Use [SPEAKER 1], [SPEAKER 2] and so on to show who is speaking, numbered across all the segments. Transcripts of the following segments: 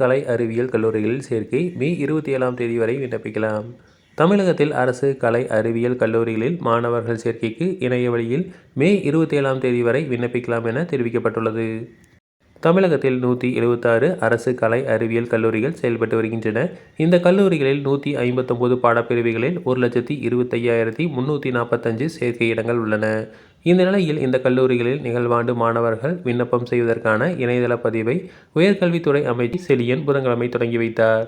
[SPEAKER 1] கலை அறிவியல் கல்லூரிகளில் சேர்க்கை மே 27ஆம் தேதி வரை விண்ணப்பிக்கலாம். தமிழகத்தில் அரசு கலை அறிவியல் கல்லூரிகளில் மாணவர்கள் சேர்க்கைக்கு இணைய வழியில் மே 27ஆம் தேதி வரை விண்ணப்பிக்கலாம் என தெரிவிக்கப்பட்டுள்ளது. தமிழகத்தில் 176 அரசு கலை அறிவியல் கல்லூரிகள் செயல்பட்டு வருகின்றன. இந்த கல்லூரிகளில் 159 பாடப்பிரிவுகளில் 1,25,345 சேர்க்கை இடங்கள் உள்ளன. இந்த நிலையில் இந்த கல்லூரிகளில் நிகழ்வாண்டு மாணவர்கள் விண்ணப்பம் செய்வதற்கான இணையதள பதிவை உயர்கல்வித்துறை அமைச்சர் செழியன் புதன்கிழமை தொடங்கி வைத்தார்.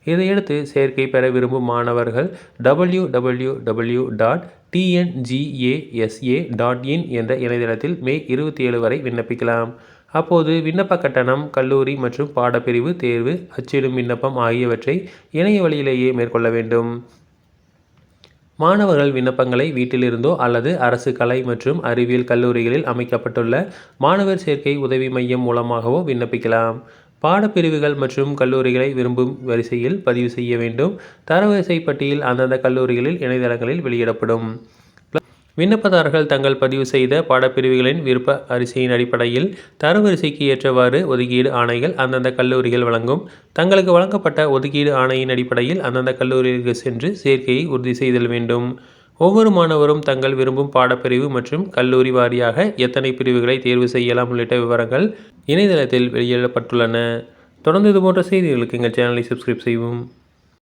[SPEAKER 1] இதையடுத்து சேர்க்கை பெற விரும்பும் மாணவர்கள் www.tngasa.in என்ற இணையதளத்தில் மே 27 வரை விண்ணப்பிக்கலாம். அப்போது விண்ணப்ப கட்டணம், கல்லூரி மற்றும் பாடப்பிரிவு தேர்வு, அச்சிடும் விண்ணப்பம் ஆகியவற்றை இணைய வழியிலேயே மேற்கொள்ள வேண்டும். மாணவர்கள் விண்ணப்பங்களை வீட்டிலிருந்தோ அல்லது அரசு கலை மற்றும் அறிவியல் கல்லூரிகளில் அமைக்கப்பட்டுள்ள மாணவர் சேர்க்கை உதவி மையம் மூலமாகவோ விண்ணப்பிக்கலாம். பாடப்பிரிவுகள் மற்றும் கல்லூரிகளை விரும்பும் வரிசையில் பதிவு செய்ய வேண்டும். தரவரிசை பட்டியல் அந்தந்த கல்லூரிகளில் இணையதளங்களில் வெளியிடப்படும். விண்ணப்பதாரர்கள் தங்கள் பதிவு செய்த பாடப்பிரிவுகளின் விருப்ப வரிசையின் அடிப்படையில் தரவரிசைக்கு ஏற்றவாறு ஒதுக்கீடு ஆணைகள் அந்தந்த கல்லூரிகள் வழங்கும். தங்களுக்கு வழங்கப்பட்ட ஒதுக்கீடு ஆணையின் அடிப்படையில் அந்தந்த கல்லூரிகளுக்கு சென்று சேர்க்கையை உறுதி செய்தல் வேண்டும். ஒவ்வொரு மாணவரும் தங்கள் விரும்பும் பாடப்பிரிவு மற்றும் கல்லூரி வாரியாக எத்தனை பிரிவுகளை தேர்வு செய்யலாம் உள்ளிட்ட விவரங்கள் இணையதளத்தில் வெளியிடப்பட்டுள்ளன. தொடர்ந்து இதுபோன்ற செய்திகளுக்கு எங்கள் சேனலை சப்ஸ்கிரைப் செய்வோம்.